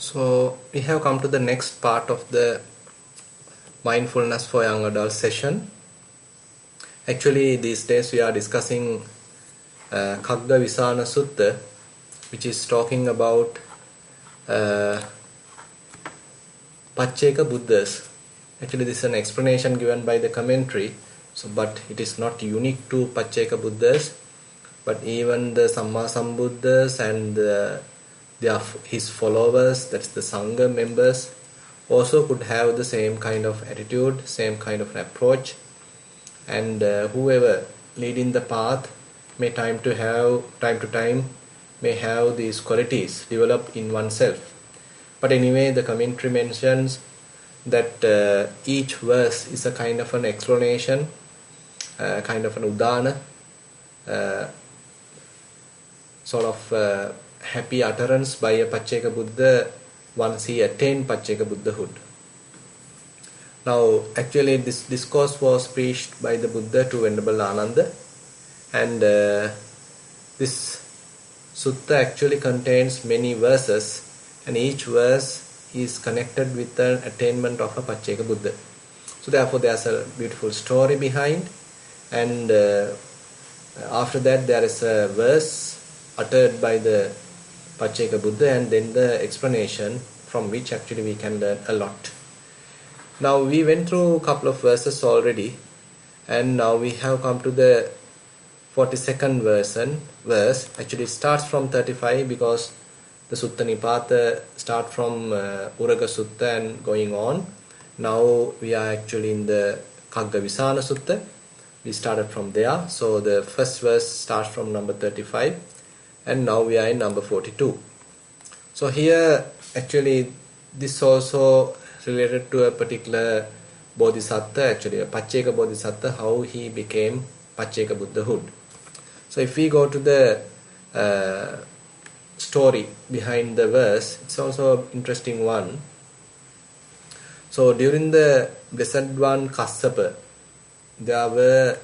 So we have come to the next part of the mindfulness for young adults session. Actually, these days we are discussing KhaggaVisana Sutta, which is talking about Pacceka Buddhas. Actually, this is an explanation given by the commentary, but it is not unique to Pacceka Buddhas, but even the Samma Sambuddhas and his followers, that's the Sangha members, also could have the same kind of attitude, same kind of approach, and whoever leading the path may time to time may have these qualities developed in oneself. But anyway, the commentary mentions that each verse is a kind of an explanation, kind of an udana, sort of happy utterance by a Pacceka Buddha once he attained Pacceka Buddhahood. Now, actually, this discourse was preached by the Buddha to Venerable Ananda, and this sutta actually contains many verses, and each verse is connected with the attainment of a Pacceka Buddha. So therefore, there's a beautiful story behind, and after that there is a verse uttered by the Pacceka Buddha, and then the explanation from which actually we can learn a lot. Now we went through a couple of verses already, and now we have come to the 42nd verse. Actually it starts from 35 because the Sutta Nipata start from Uraga Sutta and going on. Now we are actually in the KhaggaVisana Sutta. We started from there. So the first verse starts from number 35, and now we are in number 42. So here actually this also related to a particular Bodhisattva, actually a Pacceka Bodhisattva, how he became Pacceka Buddhahood. So if we go to the story behind the verse, it's also an interesting one. So during the Blessed One Kassapa, there were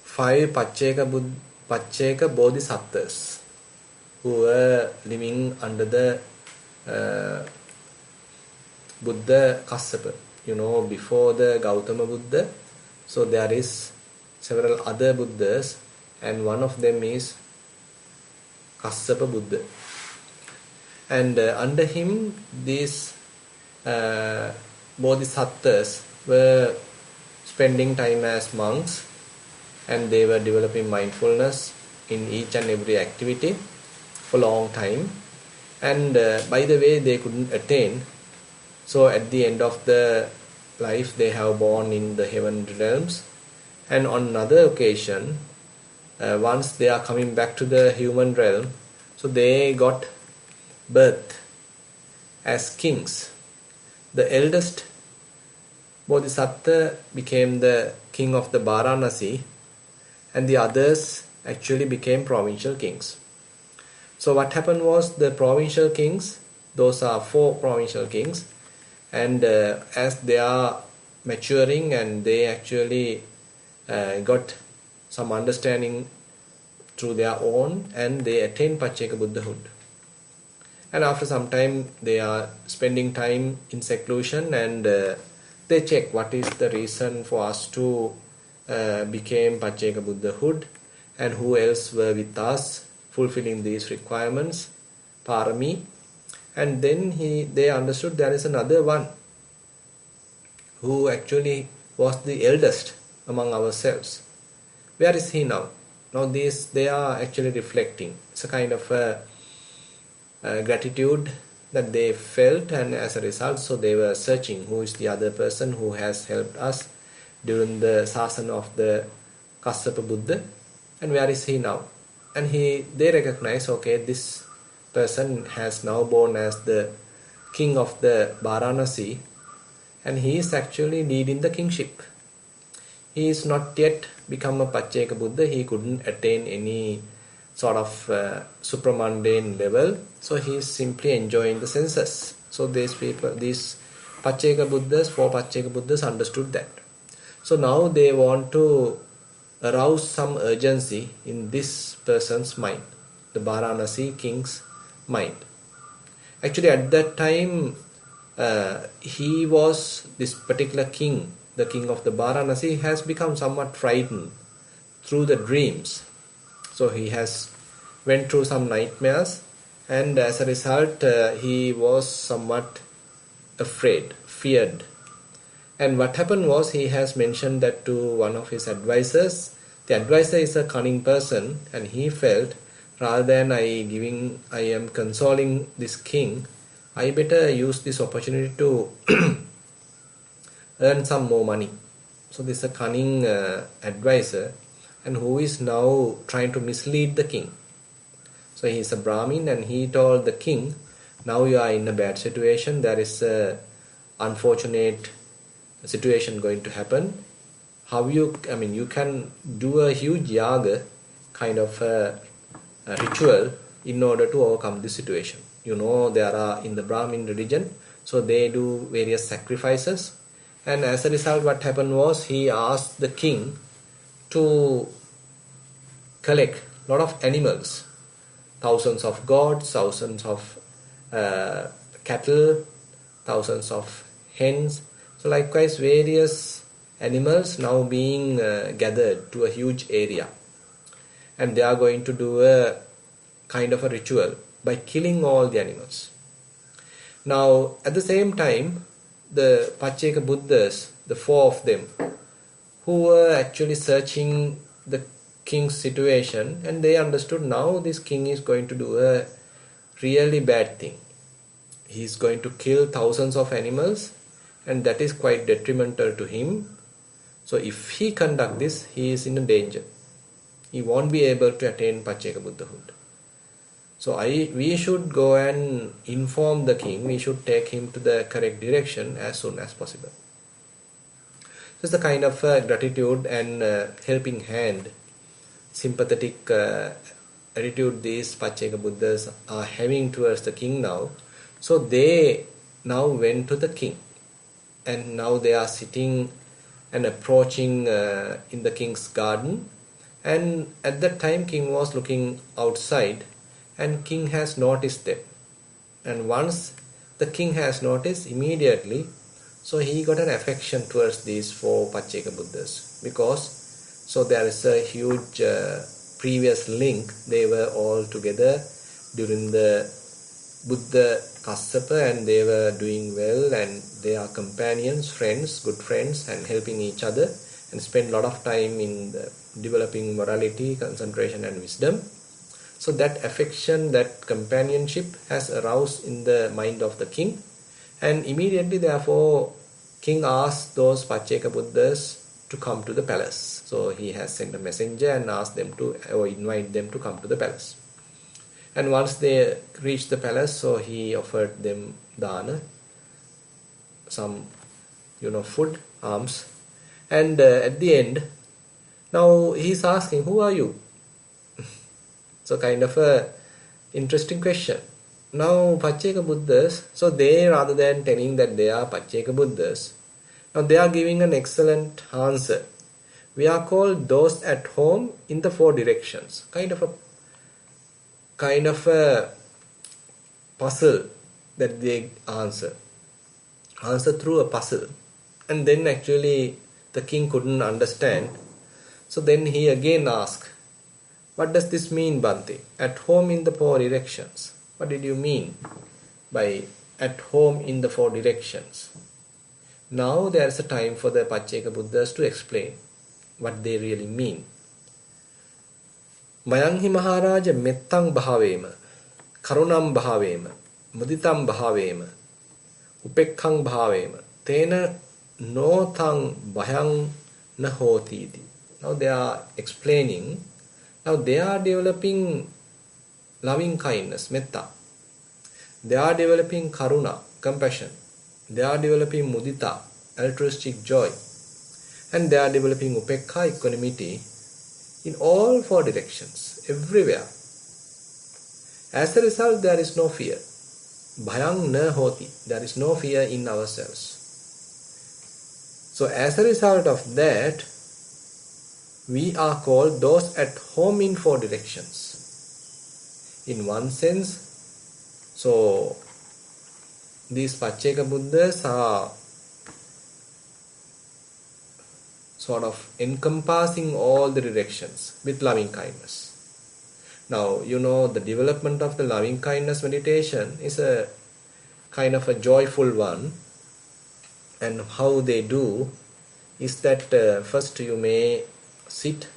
5 Pacceka Bodhisattvas who were living under the Buddha Kassapa. Before the Gautama Buddha, so there is several other Buddhas, and one of them is Kassapa Buddha. And under him, these Bodhisattvas were spending time as monks, and they were developing mindfulness in each and every activity for a long time. And by the way, they couldn't attain. So at the end of the life, they have born in the heaven realms. And on another occasion, once they are coming back to the human realm, so they got birth as kings. The eldest Bodhisattva became the king of the Varanasi, and the others actually became provincial kings. So what happened was, the provincial kings, those are 4 provincial kings, and as they are maturing and they actually got some understanding through their own, and they attain Pacceka Buddhahood. And after some time, they are spending time in seclusion, and they check what is the reason for us to became Pacceka Buddhahood, and who else were with us fulfilling these requirements, parami. And then they understood there is another one who actually was the eldest among ourselves. Where is he now? Now they are actually reflecting. It's a kind of a gratitude that they felt, and as a result, so they were searching who is the other person who has helped us during the sasana of the Kassapa Buddha, and where is he now? And they recognize, okay, this person has now born as the king of the Varanasi, and he is actually leading the kingship. He is not yet become a Pacceka Buddha. He couldn't attain any sort of supramundane level, so he is simply enjoying the senses. So these Pacceka Buddhas, 4 Pacceka Buddhas understood that. So now they want to arouse some urgency in this person's mind, the Varanasi king's mind. Actually, at that time, he was, this particular king, the king of the Varanasi, has become somewhat frightened through the dreams. So he has went through some nightmares, and as a result, he was somewhat afraid, feared. And what happened was, he has mentioned that to one of his advisors. The advisor is a cunning person, and he felt, rather than I am consoling this king, I better use this opportunity to earn some more money. So this is a cunning advisor, and who is now trying to mislead the king. So he is a Brahmin, and he told the king, now you are in a bad situation, there is a unfortunate situation going to happen. You can do a huge yaga, kind of a ritual, in order to overcome this situation. There are in the Brahmin religion, so they do various sacrifices, and as a result, what happened was, he asked the king to collect a lot of animals, thousands of goats, thousands of cattle, thousands of hens. So likewise, various animals now being gathered to a huge area, and they are going to do a kind of a ritual by killing all the animals. Now, at the same time, the Pacceka Buddhas, the four of them, who were actually searching the king's situation, and they understood now this king is going to do a really bad thing. He is going to kill thousands of animals, and that is quite detrimental to him. So if he conduct this, he is in a danger. He won't be able to attain Pacceka Buddhahood. So we should go and inform the king. We should take him to the correct direction as soon as possible. So it's a kind of gratitude and helping hand, sympathetic attitude these Pacceka Buddhas are having towards the king now. So they now went to the king, and now they are sitting and approaching in the king's garden. And at that time, king was looking outside, and king has noticed them. And once the king has noticed, immediately, so he got an affection towards these four Pacceka Buddhas, because so there is a huge previous link. They were all together during the Buddha Kassapa, and they were doing well, and they are companions, friends, good friends, and helping each other, and spend a lot of time in developing morality, concentration, and wisdom. So that affection, that companionship has aroused in the mind of the king, and immediately, therefore, king asked those Pacceka Buddhas to come to the palace. So he has sent a messenger and asked them to, or invite them to come to the palace. And once they reached the palace, so he offered them dana, some, food, alms. And at the end, now he's asking, who are you? So kind of a interesting question. Now Pacceka Buddhas, so they, rather than telling that they are Pacceka Buddhas, now they are giving an excellent answer. We are called those at home in the four directions. Kind of a puzzle that they answer through a puzzle. And then actually the king couldn't understand. So then he again asked, what does this mean, Bhante? At home in the four directions. What did you mean by at home in the four directions? Now there is a time for the Pacceka Buddhas to explain what they really mean. Mayanghi Maharaja mettang bhavema, karunam bhavema, muditam bhavema, upekkang bhavema, tena notang bhayang nahotiti. Now they are explaining. Now they are developing loving kindness, metta. They are developing karuna, compassion. They are developing mudita, altruistic joy. And they are developing upekka, equanimity, in all four directions, everywhere. As a result, there is no fear. Bhayang na hoti. There is no fear in ourselves. So as a result of that, we are called those at home in four directions. In one sense, so these Pacceka Buddhas are sort of encompassing all the directions with loving kindness. Now, the development of the loving kindness meditation is a kind of a joyful one. And how they do is that first you may sit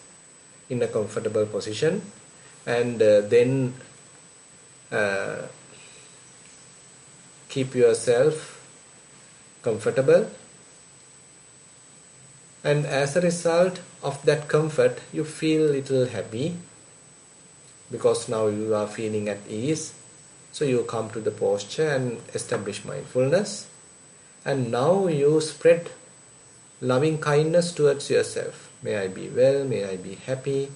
in a comfortable position, and then keep yourself comfortable, and as a result of that comfort you feel little happy because now you are feeling at ease. So you come to the posture and establish mindfulness, and now you spread loving kindness towards yourself. May I be well, may I be happy,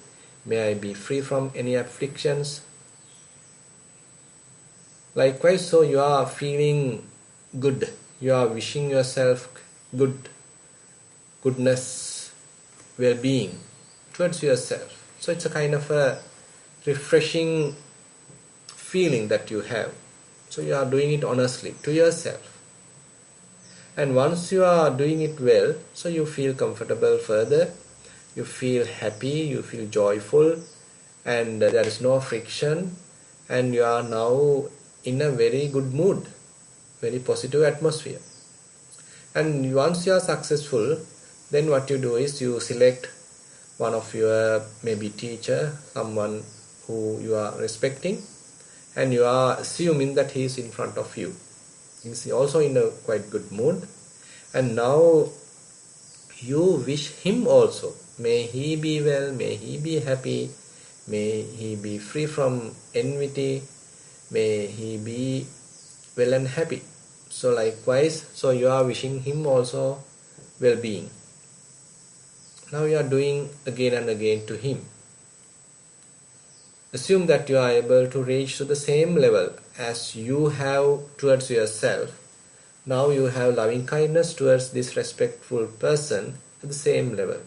may I be free from any afflictions. Likewise, so you are feeling good, you are wishing yourself goodness, well-being towards yourself. So it's a kind of a refreshing feeling that you have. So you are doing it honestly to yourself. And once you are doing it well, so you feel comfortable further, you feel happy, you feel joyful, and there is no friction, and you are now in a very good mood, very positive atmosphere. And once you are successful, then what you do is you select one of your maybe teacher, someone who you are respecting, and you are assuming that he is in front of you. He is also in a quite good mood, and now you wish him also, may he be well, may he be happy, may he be free from enmity, may he be well and happy. So likewise, so you are wishing him also well-being. Now you are doing again and again to him. Assume that you are able to reach to the same level as you have towards yourself. Now you have loving kindness towards this respectful person at the same level.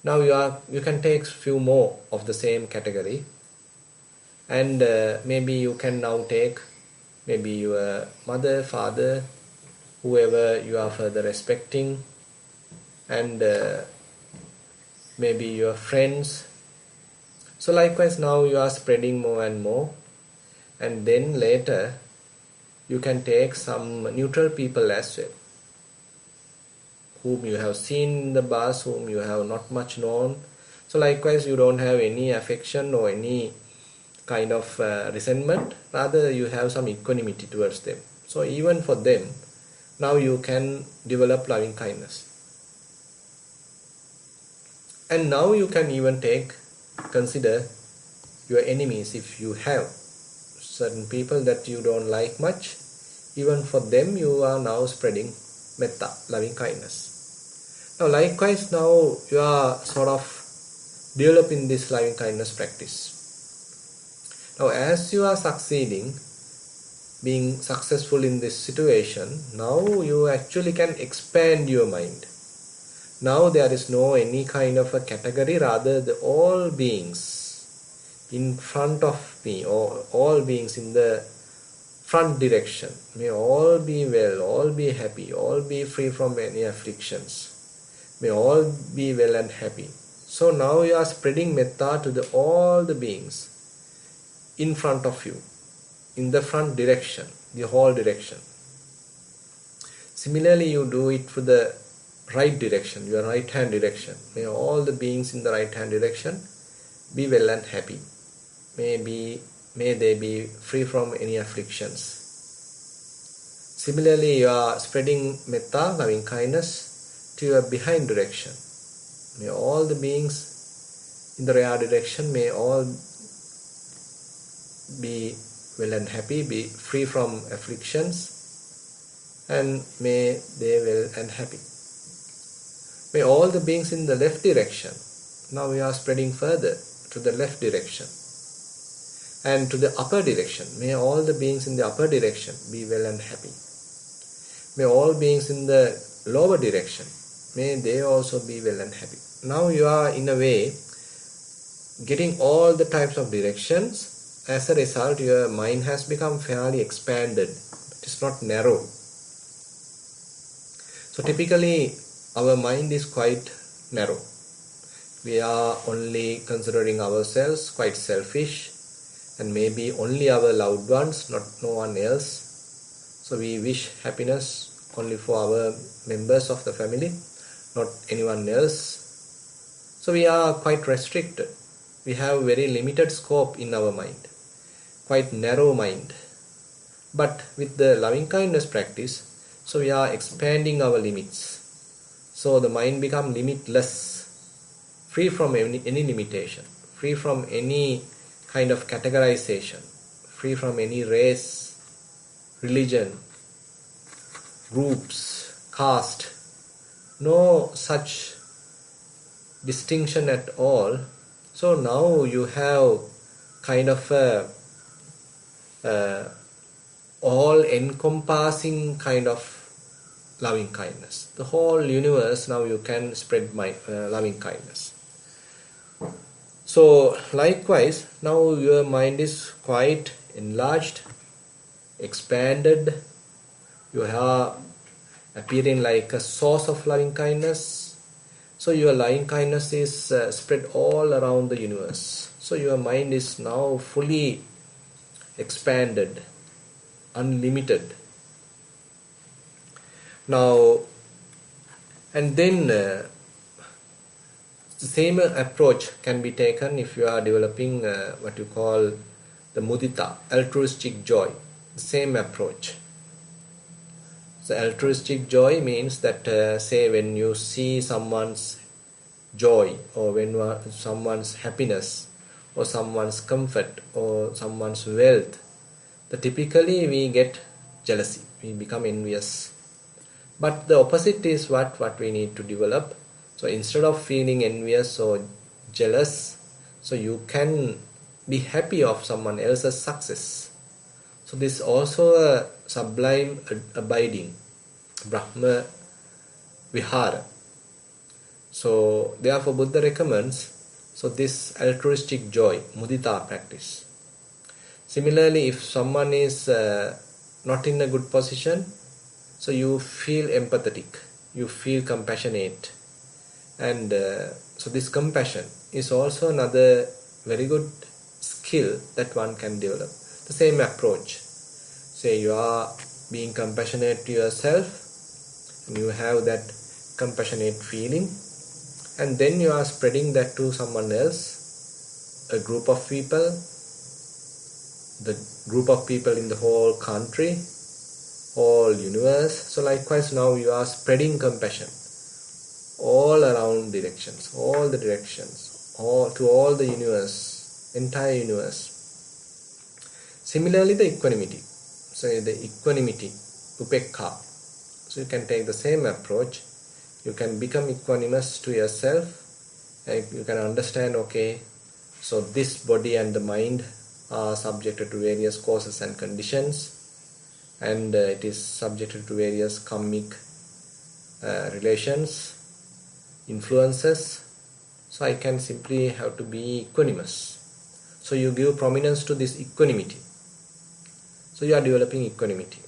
Now you can take few more of the same category, and maybe you can now take maybe your mother, father, whoever you are further respecting, and maybe your friends. So likewise, now you are spreading more and more, and then later you can take some neutral people as well, whom you have seen in the bus, whom you have not much known. So likewise, you don't have any affection or any kind of resentment, rather you have some equanimity towards them. So even for them, now you can develop loving kindness. And now you can even consider your enemies. If you have certain people that you don't like much, even for them you are now spreading metta, loving kindness. Now likewise, now you are sort of developing this loving kindness practice. Now as you are succeeding, being successful in this situation, now you actually can expand your mind. Now there is no any kind of a category, rather all beings in front of me, or all beings in the front direction, may all be well, all be happy, all be free from any afflictions, may all be well and happy. So now you are spreading metta to all the beings in front of you, in the front direction, the whole direction. Similarly, you do it for the right direction, your right hand direction. May all the beings in the right hand direction be well and happy. May they be free from any afflictions. Similarly, you are spreading metta, loving kindness, to your behind direction. May all the beings in the rear direction, may all be well and happy, be free from afflictions, and may they well and happy. May all the beings in the left direction, now we are spreading further to the left direction, and to the upper direction, may all the beings in the upper direction be well and happy. May all beings in the lower direction, may they also be well and happy. Now you are in a way getting all the types of directions. As a result, your mind has become fairly expanded It is not narrow. So typically our mind is quite narrow. We are only considering ourselves, quite selfish, and maybe only our loved ones, not no one else. So we wish happiness only for our members of the family, not anyone else. So we are quite restricted. We have very limited scope in our mind, quite narrow mind. But with the loving kindness practice, so we are expanding our limits. So the mind becomes limitless, free from any limitation, free from any kind of categorization, free from any race, religion, groups, caste, no such distinction at all. So now you have kind of a all-encompassing kind of loving kindness. The whole universe now you can spread my loving kindness. So likewise, now your mind is quite enlarged, expanded. You are appearing like a source of loving kindness. So your loving kindness is spread all around the universe. So your mind is now fully expanded, unlimited. Now, and then the same approach can be taken if you are developing what you call the mudita, altruistic joy. The same approach. So altruistic joy means that say when you see someone's joy, or when someone's happiness, or someone's comfort, or someone's wealth, typically we get jealousy, we become envious. But the opposite is what we need to develop. So instead of feeling envious or jealous, so you can be happy of someone else's success. So this is also a sublime abiding, Brahma Vihara. So therefore Buddha recommends so this altruistic joy, mudita practice. Similarly, if someone is not in a good position, so you feel empathetic, you feel compassionate, and so this compassion is also another very good skill that one can develop. The same approach. Say you are being compassionate to yourself, and you have that compassionate feeling, and then you are spreading that to someone else, a group of people, the group of people in the whole country, whole universe. So likewise now you are spreading compassion all around directions, all the directions, to all the universe, entire universe. Similarly the equanimity. So the equanimity, upekha. So you can take the same approach. You can become equanimous to yourself, and you can understand, okay, so this body and the mind are subjected to various causes and conditions, and it is subjected to various karmic relations, influences. So I can simply have to be equanimous. So you give prominence to this equanimity. So you are developing equanimity.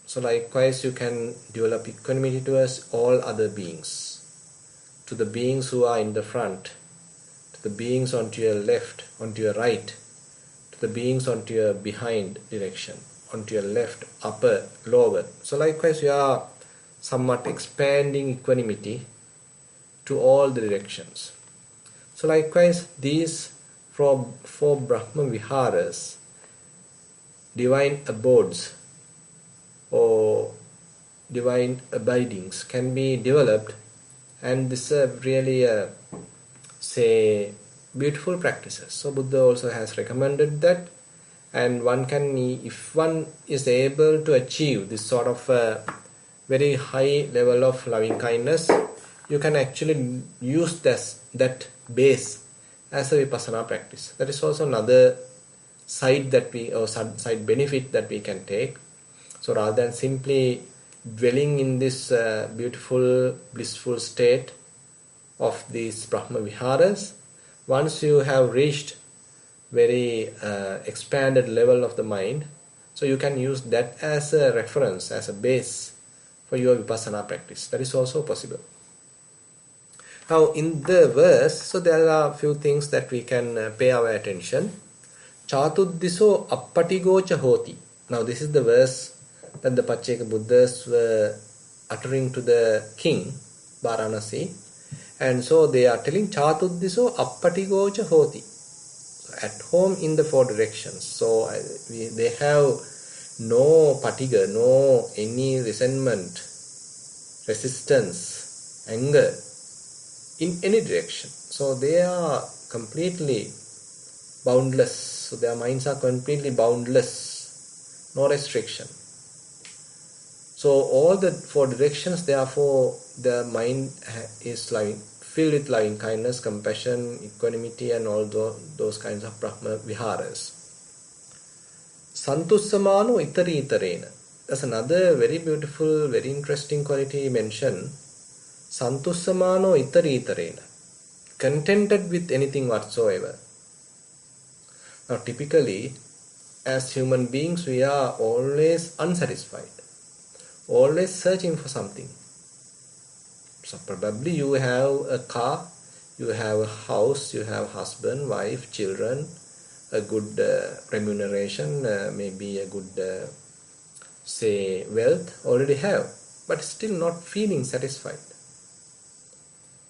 So likewise you can develop equanimity towards all other beings, to the beings who are in the front, to the beings onto your left, onto your right, to the beings onto your behind direction, onto your left, upper, lower. So likewise you are somewhat expanding equanimity to all the directions. So likewise these four Brahma Viharas, divine abodes or divine abidings, can be developed, and this is really say beautiful practices. So Buddha also has recommended that, and one can, if one is able to achieve this sort of very high level of loving kindness, you can actually use that base as a vipassana practice. That is also another side side benefit that we can take. So rather than simply dwelling in this beautiful, blissful state of these Brahma Viharas, once you have reached very expanded level of the mind, So you can use that as a reference, as a base for your vipassana practice. That is also possible. Now in the verse, so there are a few things that we can pay our attention. Chatuddiso appatigocha hoti. Now this is the verse that the Pacceka Buddhas were uttering to the king, Varanasi. And so they are telling Chatuddiso appatigocha hoti. At home in the four directions. So they have no patiga, no any resentment, resistance, anger in any direction. So they are completely boundless. So their minds are completely boundless, no restriction. So all the four directions, therefore, the mind is filled with loving kindness, compassion, equanimity, and all those kinds of Brahma viharas. Santussamano itari itarena. That's another very beautiful, very interesting quality mentioned. Santussamano itari itarena. Contented with anything whatsoever. Now typically, as human beings, we are always unsatisfied. Always searching for something. So probably you have a car, you have a house, you have husband, wife, children, a good remuneration, maybe a good, say, wealth, already have, but still not feeling satisfied.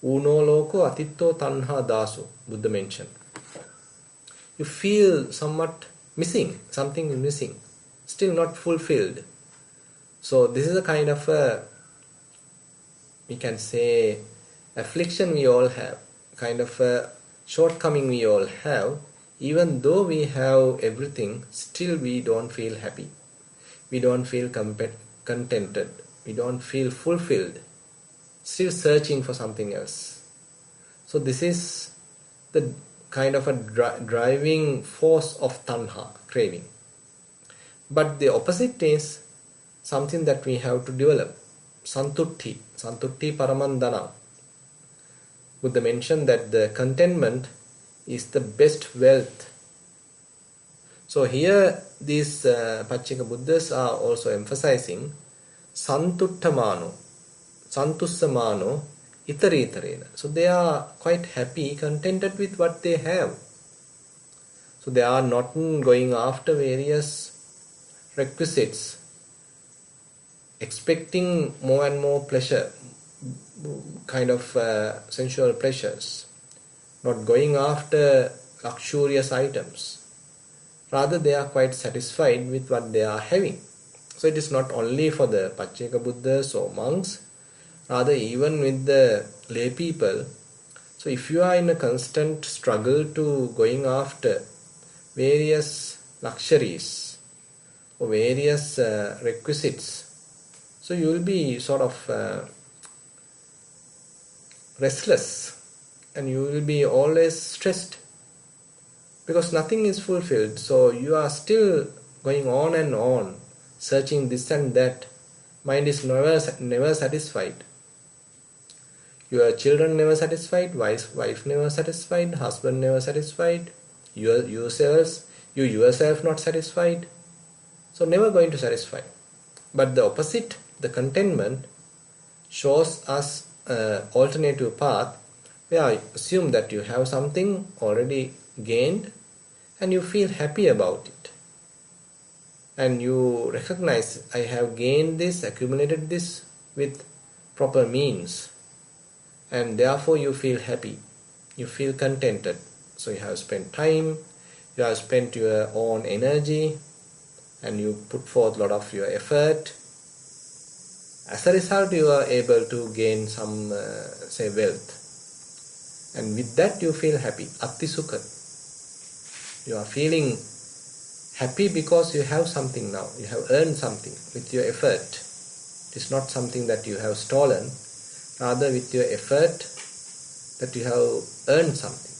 Uno loko atitto tanha daso, Buddha mentioned. You feel somewhat missing, something is missing, still not fulfilled. So this is a kind of a, we can say, affliction we all have, kind of a shortcoming we all have. Even though we have everything, still we don't feel happy. We don't feel contented. We don't feel fulfilled. Still searching for something else. So this is the kind of a driving force of tanha, craving. But the opposite is something that we have to develop. Santutti paramandana. Buddha mentioned that the contentment is the best wealth. So here these Pacceka Buddhas are also emphasizing Santuttamano, Santussamano, Itaritarena. So they are quite happy, contented with what they have. So they are not going after various requisites, expecting more and more pleasure, kind of sensual pleasures, not going after luxurious items. Rather, they are quite satisfied with what they are having. So it is not only for the Pacceka Buddhas or monks, rather even with the lay people. So if you are in a constant struggle to going after various luxuries or various requisites, so you will be sort of restless and you will be always stressed because nothing is fulfilled. So you are still going on and on, searching this and that. Mind is never satisfied. Your children never satisfied, wife never satisfied, husband never satisfied, you yourself not satisfied. So never going to satisfy. But the opposite, the contentment, shows us an alternative path where I assume that you have something already gained and you feel happy about it. And you recognize, I have gained this, accumulated this with proper means. And therefore you feel happy, you feel contented. So you have spent time, you have spent your own energy, and you put forth a lot of your effort. As a result, you are able to gain some, say, wealth. And with that you feel happy, atti sukha. You are feeling happy because you have something now. You have earned something with your effort. It is not something that you have stolen. Rather, with your effort, that you have earned something.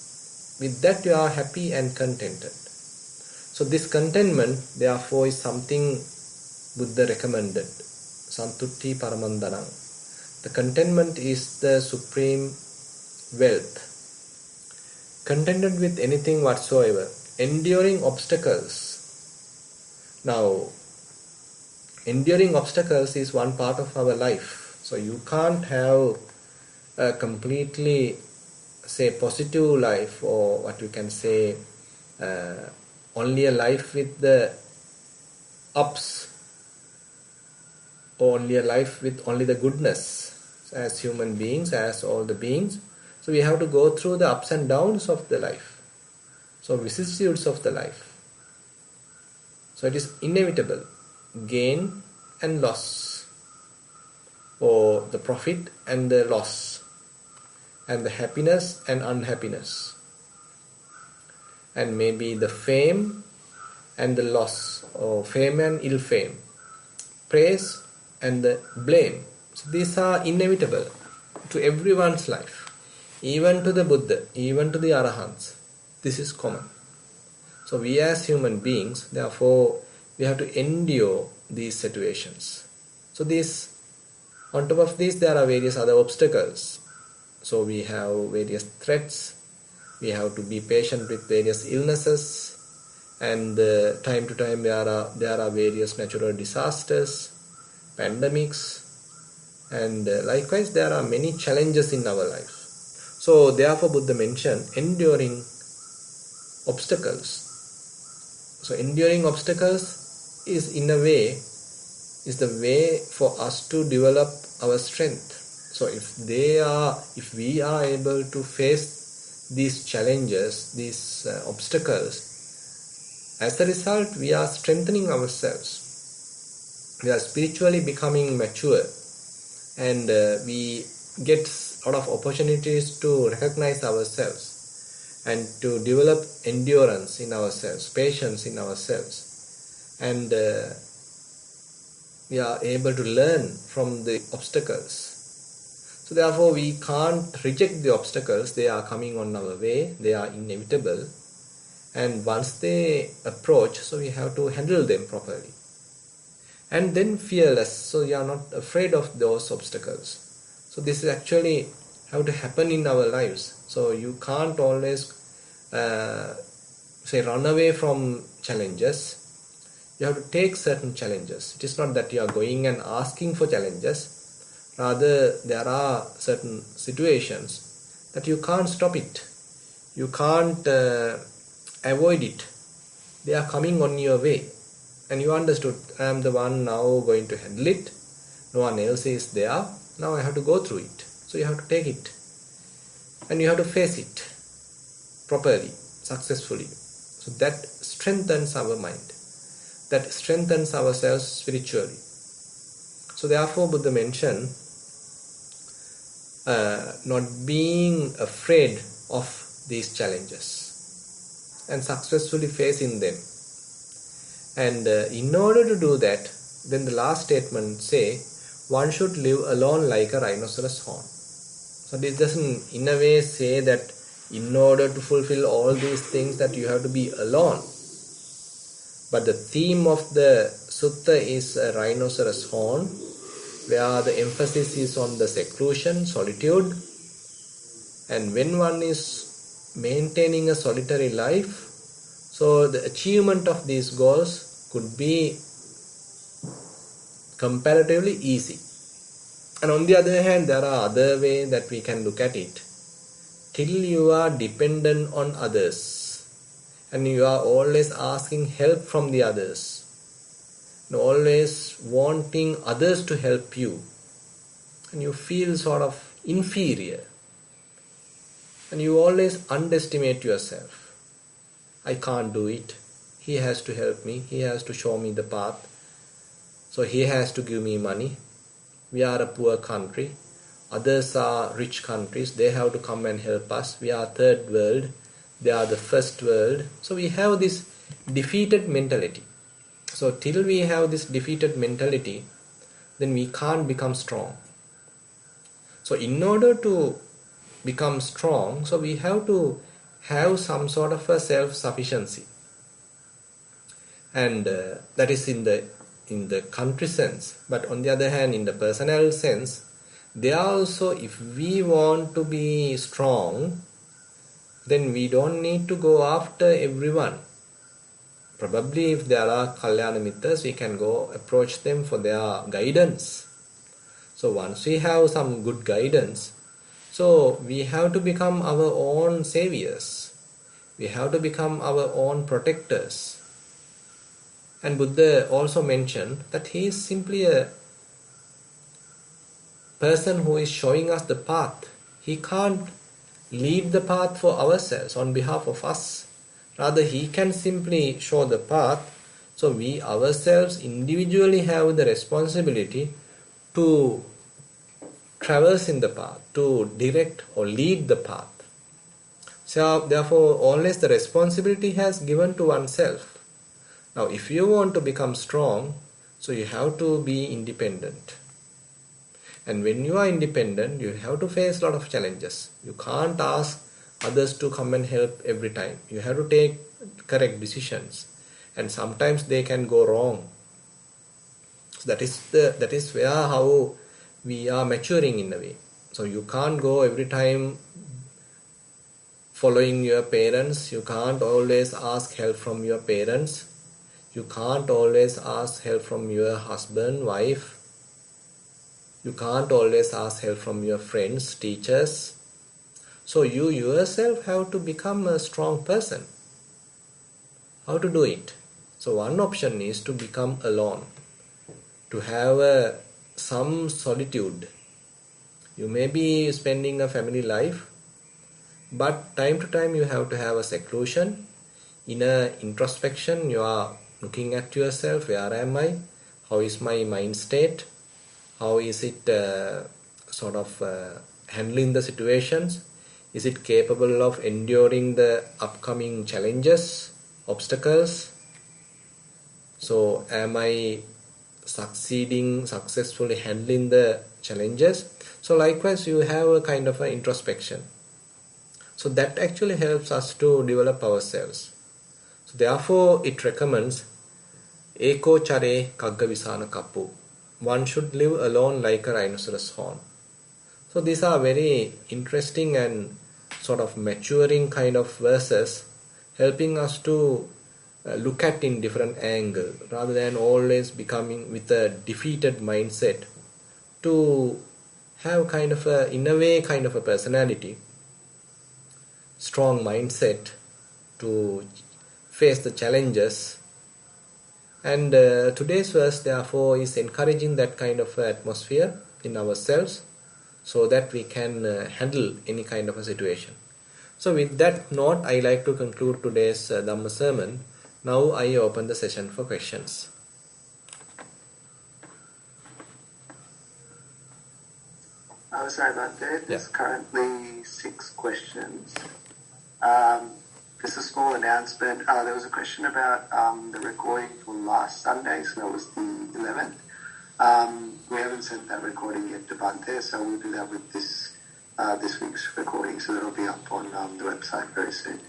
With that you are happy and contented. So this contentment, therefore, is something Buddha recommended. Santutti paramandanam. The contentment is the supreme wealth. Contented with anything whatsoever. Enduring obstacles. Now, enduring obstacles is one part of our life. So you can't have a completely, say, positive life, or what you can say, only a life with the ups, or only a life with only the goodness as human beings, as all the beings. So we have to go through the ups and downs of the life, so vicissitudes of the life. So it is inevitable, gain and loss, or the profit and the loss, and the happiness and unhappiness, and maybe the fame and the loss, or fame and ill fame, praise and the blame. So these are inevitable to everyone's life, even to the Buddha, even to the Arahants. This is common. So we as human beings, therefore, we have to endure these situations. So on top of this, there are various other obstacles. So we have various threats. We have to be patient with various illnesses, and time to time there are various natural disasters, pandemics, and likewise there are many challenges in our lives. So therefore Buddha mentioned enduring obstacles. So enduring obstacles is in a way is the way for us to develop our strength. So if we are able to face these challenges, these obstacles, as a result we are strengthening ourselves. We are spiritually becoming mature, and we get a lot of opportunities to recognize ourselves and to develop endurance in ourselves, patience in ourselves, and we are able to learn from the obstacles. So therefore we can't reject the obstacles. They are coming on our way, they are inevitable, and once they approach, so we have to handle them properly. And then fearless, so you are not afraid of those obstacles. So this is actually how to happen in our lives. So you can't always run away from challenges. You have to take certain challenges. It is not that you are going and asking for challenges. Rather, there are certain situations that you can't stop it. You can't avoid it. They are coming on your way. And you understood, I am the one now going to handle it. No one else is there. Now I have to go through it. So you have to take it. And you have to face it properly, successfully. So that strengthens our mind. That strengthens ourselves spiritually. So therefore Buddha mentioned not being afraid of these challenges and successfully facing them. And in order to do that, then the last statement say, one should live alone like a rhinoceros horn. So this doesn't in a way say that in order to fulfill all these things that you have to be alone. But the theme of the sutta is a rhinoceros horn, where the emphasis is on the seclusion, solitude. And when one is maintaining a solitary life, so the achievement of these goals could be comparatively easy. And on the other hand, there are other ways that we can look at it. Till you are dependent on others, and you are always asking help from the others, and always wanting others to help you, and you feel sort of inferior, and you always underestimate yourself. I can't do it. He has to help me. He has to show me the path. So he has to give me money. We are a poor country. Others are rich countries. They have to come and help us. We are third world. They are the first world. So we have this defeated mentality. So till we have this defeated mentality, then we can't become strong. So in order to become strong, so we have to have some sort of a self-sufficiency, and that is in the country sense. But on the other hand, in the personal sense, there also, if we want to be strong, then we don't need to go after everyone. probably if there are Kalyana Mittas, we can go approach them for their guidance. So once we have some good guidance, so we have to become our own saviors. We have to become our own protectors. And Buddha also mentioned that he is simply a person who is showing us the path. He can't lead the path for ourselves on behalf of us. Rather, he can simply show the path. So we ourselves individually have the responsibility to traverse in the path, to direct or lead the path. So therefore, always the responsibility has given to oneself. Now, if you want to become strong, so you have to be independent. And when you are independent, you have to face a lot of challenges. You can't ask others to come and help every time. You have to take correct decisions. And sometimes they can go wrong. So that is where how we are maturing in a way. So you can't go every time following your parents. You can't always ask help from your parents. You can't always ask help from your husband, wife. You can't always ask help from your friends, teachers. So you yourself have to become a strong person. How to do it? So one option is to become alone, to have some solitude. You may be spending a family life, but time to time you have to have a seclusion, inner introspection. You are looking at yourself. Where am I? How is my mind state? How is it handling the situations? Is it capable of enduring the upcoming challenges, obstacles? So am I successfully handling the challenges? So likewise, you have a kind of an introspection. So that actually helps us to develop ourselves. So therefore, it recommends Eko Chare KhaggaVisana Kappu. One should live alone like a rhinoceros horn. So these are very interesting and sort of maturing kind of verses, helping us to look at in different angles rather than always becoming with a defeated mindset, to have kind of a, in a way, kind of a personality, strong mindset to face the challenges. And today's verse therefore is encouraging that kind of atmosphere in ourselves so that we can handle any kind of a situation. So with that note, I like to conclude today's Dhamma sermon. Now I open the session for questions. I'm sorry about that. There's currently 6 questions. Just a small announcement. There was a question about the recording for last Sunday, so that was the 11th. We haven't sent that recording yet to Bante, so we'll do that with this week's recording, so that'll be up on the website very soon.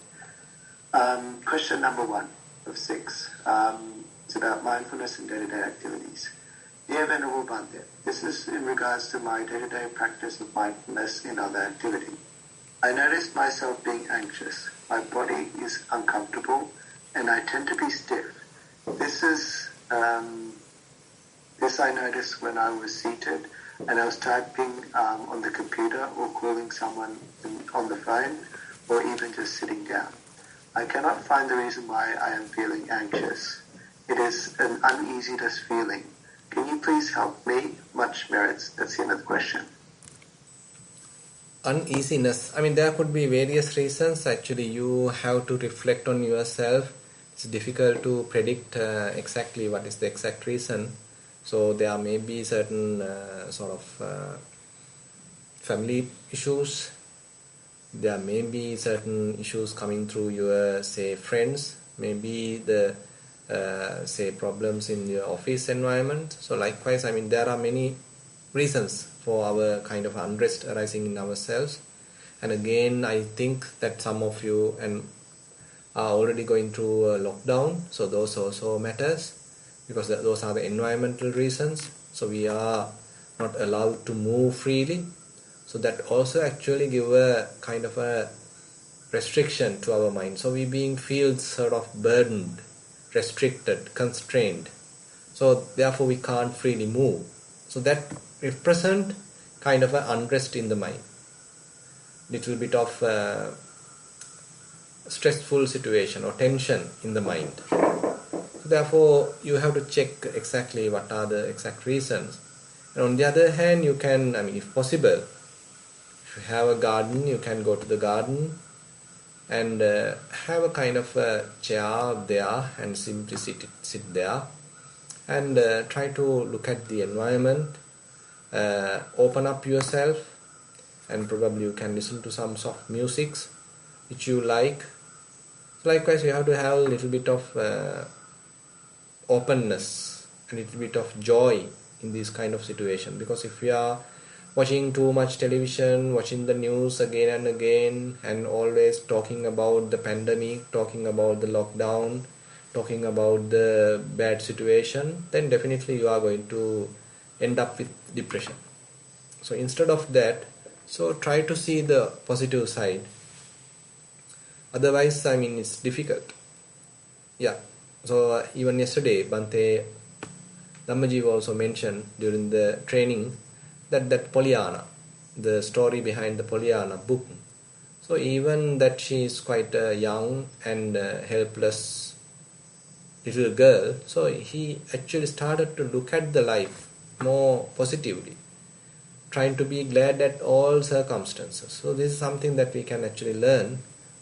Question number 1 of 6. It's about mindfulness and day-to-day activities. Dear Venerable Bante, this is in regards to my day-to-day practice of mindfulness in other activity. I noticed myself being anxious. My body is uncomfortable and I tend to be stiff. This I noticed when I was seated and I was typing on the computer or calling someone on the phone or even just sitting down. I cannot find the reason why I am feeling anxious. It is an uneasiness feeling. Can you please help me? Much merits. That's the end of the question. Uneasiness. There could be various reasons. Actually, you have to reflect on yourself. It's difficult to predict exactly what is the exact reason. So there may be certain family issues. There may be certain issues coming through your, say, friends. Maybe the problems in your office environment. So likewise, there are many reasons for our kind of unrest arising in ourselves. And again, I think that some of you are already going through a lockdown, so those also matters, because those are the environmental reasons. So we are not allowed to move freely. So that also actually give a kind of a restriction to our mind. So we feel sort of burdened restricted, constrained. So therefore we can't freely move. So that represent kind of an unrest in the mind. Little bit of stressful situation or tension in the mind. So therefore you have to check exactly what are the exact reasons. And on the other hand, you can, if possible, if you have a garden, you can go to the garden and have a kind of a chair there and simply sit there and try to look at the environment, open up yourself, and probably you can listen to some soft musics which you like. So likewise, you have to have a little bit of openness, a little bit of joy in this kind of situation, because if you are watching too much television, watching the news again and again, and always talking about the pandemic, talking about the lockdown, talking about the bad situation, then definitely you are going to end up with depression. So instead of that, so try to see the positive side. Otherwise, it's difficult. Yeah. So even yesterday, Bhante Dhammajiva also mentioned during the training that Pollyanna, the story behind the Pollyanna book. So even that she is quite a young and helpless little girl, so he actually started to look at the life more positively, trying to be glad at all circumstances. So this is something that we can actually learn.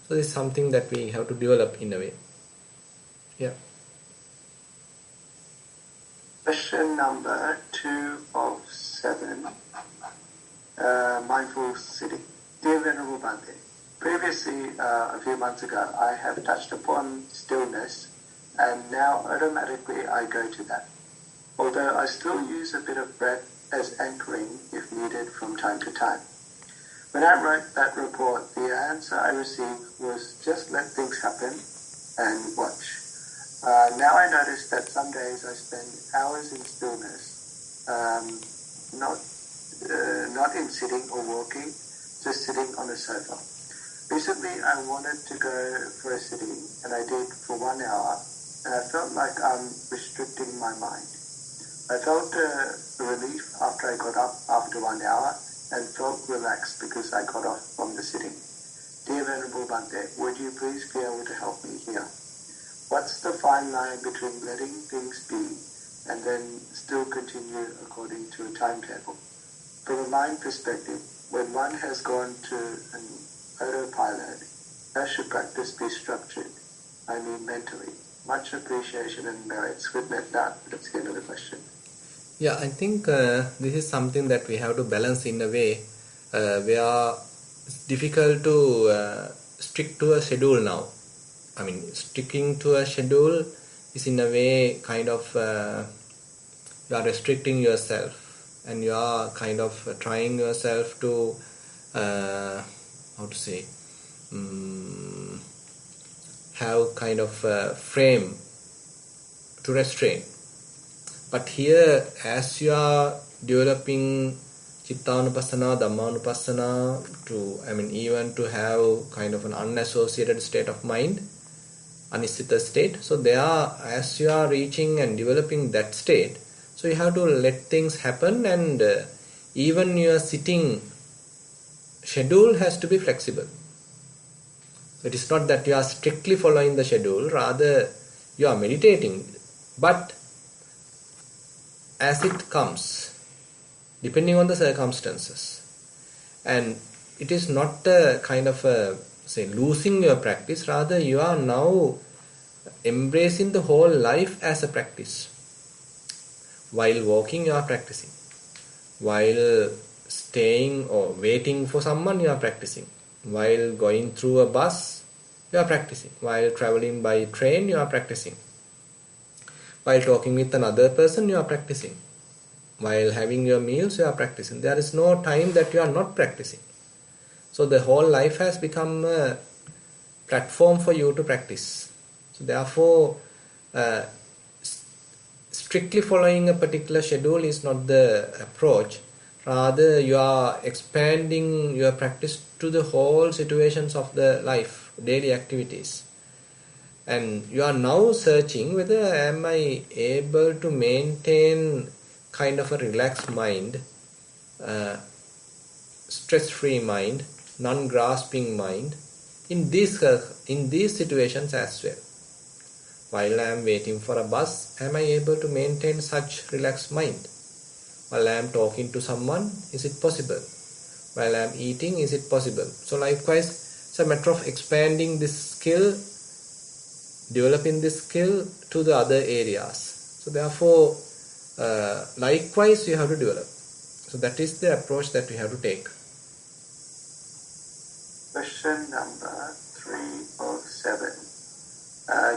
So this is something that we have to develop in a way. Yeah. Question number 2 of 7. Mindful sitting. Dear Venerable Bhante, previously, a few months ago, I have touched upon stillness, and now automatically I go to that. Although I still use a bit of breath as anchoring if needed from time to time. When I wrote that report, the answer I received was just let things happen and watch. Now I notice that some days I spend hours in stillness, not in sitting or walking, just sitting on the sofa. Recently I wanted to go for a sitting, and I did for 1 hour, and I felt like I'm restricting my mind. I felt a relief after I got up after 1 hour and felt relaxed because I got off from the sitting. Dear Venerable Bhante, would you please be able to help me here? What's the fine line between letting things be and then still continue according to a timetable? From a mind perspective, when one has gone to an autopilot, how should practice be structured? I mean mentally. Much appreciation and merits. With metta, that's the end of the question. Yeah, I think this is something that we have to balance in a way where it's difficult to stick to a schedule now. Sticking to a schedule is in a way kind of you are restricting yourself, and you are kind of trying yourself to have kind of a frame to restrain. But here, as you are developing Chittanupassana, Dhammanupassana, even to have kind of an unassociated state of mind, Anisthita state. So as you are reaching and developing that state, so you have to let things happen, and even your sitting schedule has to be flexible. So it is not that you are strictly following the schedule, rather you are meditating, but as it comes, depending on the circumstances. And it is not a kind of losing your practice, rather you are now embracing the whole life as a practice. While walking, you are practicing. While staying or waiting for someone, you are practicing. While going through a bus, you are practicing. While traveling by train, you are practicing. While talking with another person, you are practicing. While having your meals, you are practicing. There is no time that you are not practicing. So the whole life has become a platform for you to practice. So therefore, strictly following a particular schedule is not the approach. Rather, you are expanding your practice to the whole situations of the life, daily activities. And you are now searching whether am I able to maintain kind of a relaxed mind, stress-free mind, non-grasping mind in these situations as well. While I am waiting for a bus, am I able to maintain such relaxed mind? While I am talking to someone, is it possible? While I am eating, is it possible? So likewise, it's a matter of expanding this skill, developing this skill to the other areas. So therefore, likewise you have to develop. So that is the approach that we have to take. Question number 3 of 7.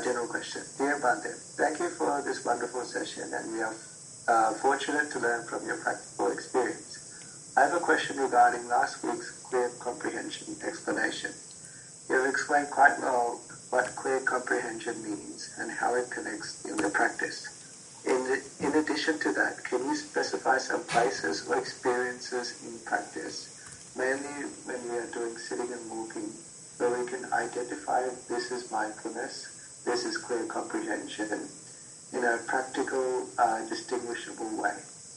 General question. Dear Bante, thank you for this wonderful session, and we are fortunate to learn from your practical experience. I have a question regarding last week's clear comprehension explanation. You have explained quite well what clear comprehension means and how it connects in the practice. In addition to that, can you specify some places or experiences in practice, mainly when we are doing sitting and walking, where we can identify this is mindfulness, this is clear comprehension in a practical, distinguishable way?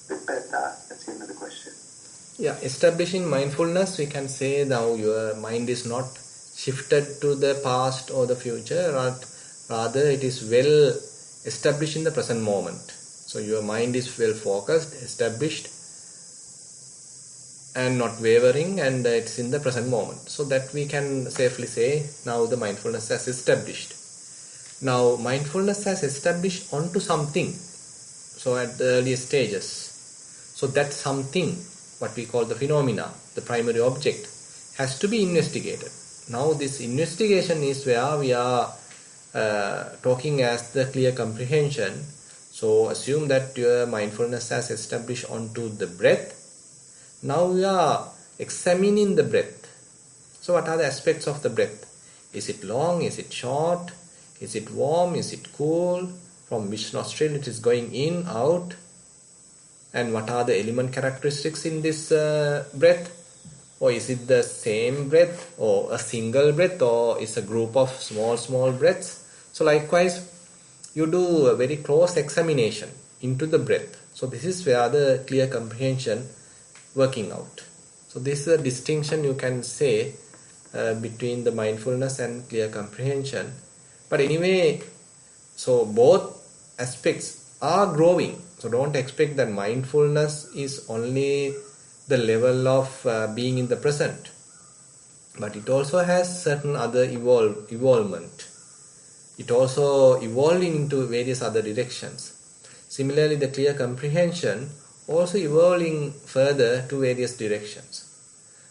That's the end of the question. Yeah, establishing mindfulness, we can say now your mind is not shifted to the past or the future, rather it is well established in the present moment. So your mind is well focused, established, and not wavering, and it's in the present moment. So that we can safely say now the mindfulness has established. Now mindfulness has established onto something, so at the earlier stages. So that something, what we call the phenomena, the primary object, has to be investigated. Now this investigation is where we are talking as the clear comprehension. So assume that your mindfulness has established onto the breath. Now we are examining the breath. So what are the aspects of the breath? Is it long? Is it short? Is it warm? Is it cool? From which nostril it is going in, out? And what are the element characteristics in this breath? Or is it the same breath, or a single breath, or is a group of small breaths? So likewise, you do a very close examination into the breath. So this is where the clear comprehension working out. So this is a distinction you can say between the mindfulness and clear comprehension. But anyway, so both aspects are growing. So don't expect that mindfulness is only the level of being in the present, but it also has certain other evolvement. It also evolving into various other directions. Similarly, the clear comprehension also evolving further to various directions.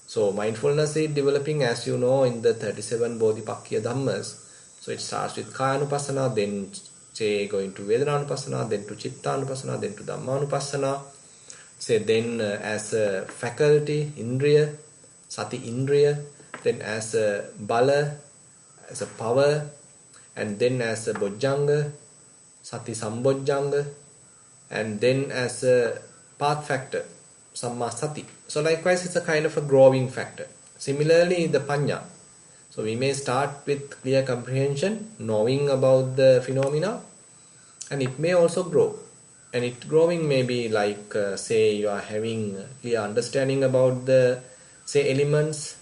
So mindfulness is developing, as you know, in the 37 Bodhipakya Dhammas. So it starts with Kaya-nupassana, then say going to Vedana-nupassana, then to Chitta-nupassana, then to Dhamma-nupassana. Say then as a faculty, Indriya, Sati Indriya, then as a Bala, as a power, and then as a Bojjhanga, Sati Sambojjhanga, and then as a path factor, Samma Sati. So likewise it's a kind of a growing factor. Similarly the Panya. So we may start with clear comprehension, knowing about the phenomena, and it may also grow. And it growing may be like, say you are having clear understanding about the, say, elements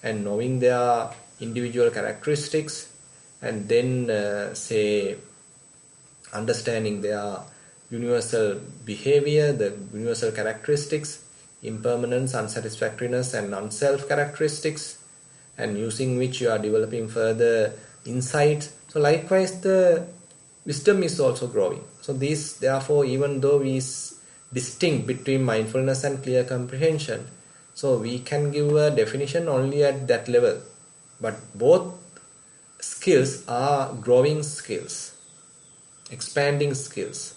and knowing their individual characteristics, and then say understanding their universal behavior, the universal characteristics, impermanence, unsatisfactoriness and non-self characteristics, and using which you are developing further insights. So likewise the wisdom is also growing. So these, therefore, even though we distinct between mindfulness and clear comprehension, so we can give a definition only at that level. But both skills are growing skills, expanding skills.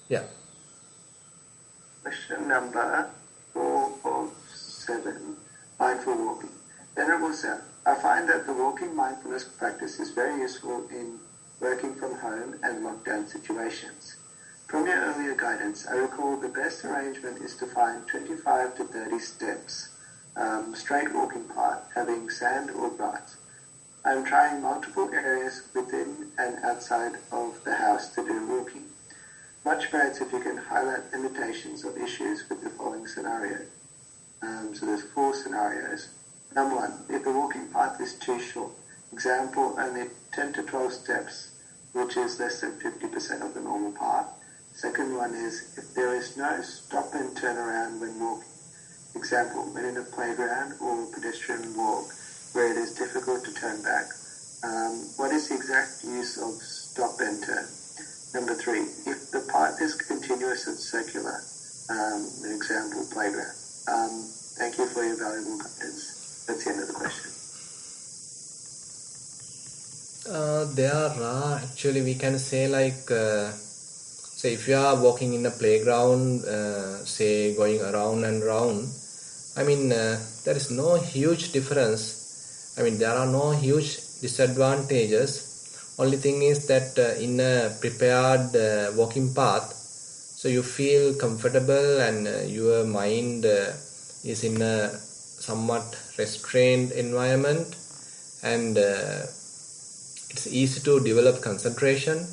Yeah. Question number 4 of 7, mindful walking. Venerable Sir, I find that the walking mindfulness practice is very useful in working from home and lockdown situations. From your earlier guidance, I recall the best arrangement is to find 25 to 30 steps, straight walking path, having sand or grass. I'm trying multiple areas within and outside of the house to do walking. Much better if you can highlight limitations of issues with the following scenario. So there's 4 scenarios. Number 1, if the walking path is too short, example, only 10 to 12 steps, which is less than 50% of the normal path. Second one is if there is no stop and turn around when walking, example, when in a playground or pedestrian walk where it is difficult to turn back. What is the exact use of stop and turn? Number 3, if the path is continuous and circular, an example, playground. Thank you for your valuable guidance. That's the end of the question. There are actually, we can say, like, say if you are walking in a playground, say going around and around, I mean, there is no huge difference. I mean, there are no huge disadvantages. Only thing is that in a prepared walking path, so you feel comfortable and your mind is in a somewhat restrained environment, and it's easy to develop concentration,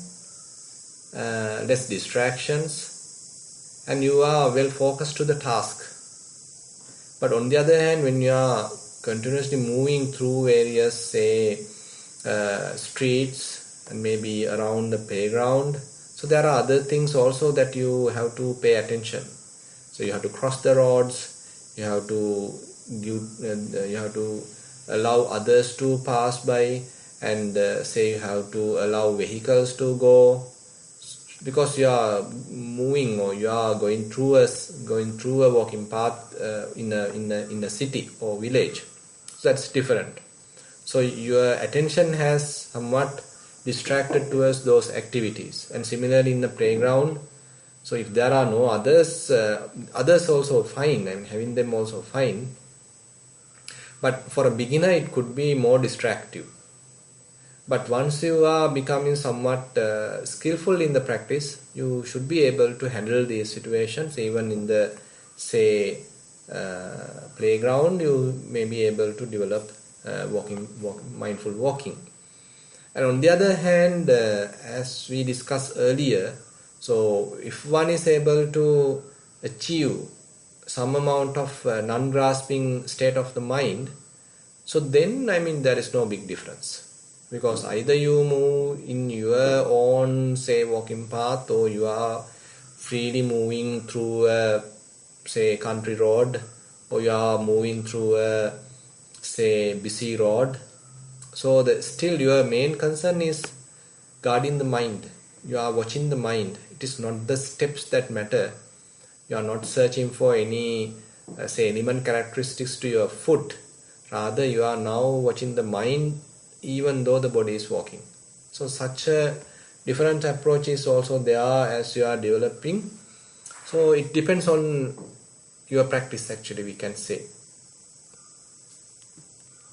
less distractions, and you are well focused to the task. But on the other hand, when you are continuously moving through various, say, streets and maybe around the playground, so there are other things also that you have to pay attention. So you have to cross the roads, you have to allow others to pass by, and say you have to allow vehicles to go, because you are moving or you are going through a walking path in a city or village. So that's different. So your attention has somewhat distracted towards those activities. And similarly in the playground, so if there are no others, others also fine, and having them also fine. But for a beginner it could be more distractive. But once you are becoming somewhat skillful in the practice, you should be able to handle these situations. Even in the, say, playground, you may be able to develop mindful walking. And on the other hand, as we discussed earlier, so if one is able to achieve some amount of non-grasping state of the mind, so then, I mean, there is no big difference. Because either you move in your own, say, walking path, or you are freely moving through a, say, country road, or you are moving through a, say, busy road. So still your main concern is guarding the mind. You are watching the mind. It is not the steps that matter. You are not searching for any, say, element characteristics to your foot. Rather, you are now watching the mind, even though the body is walking. So such a different approach is also there as you are developing. So it depends on your practice, actually, we can say.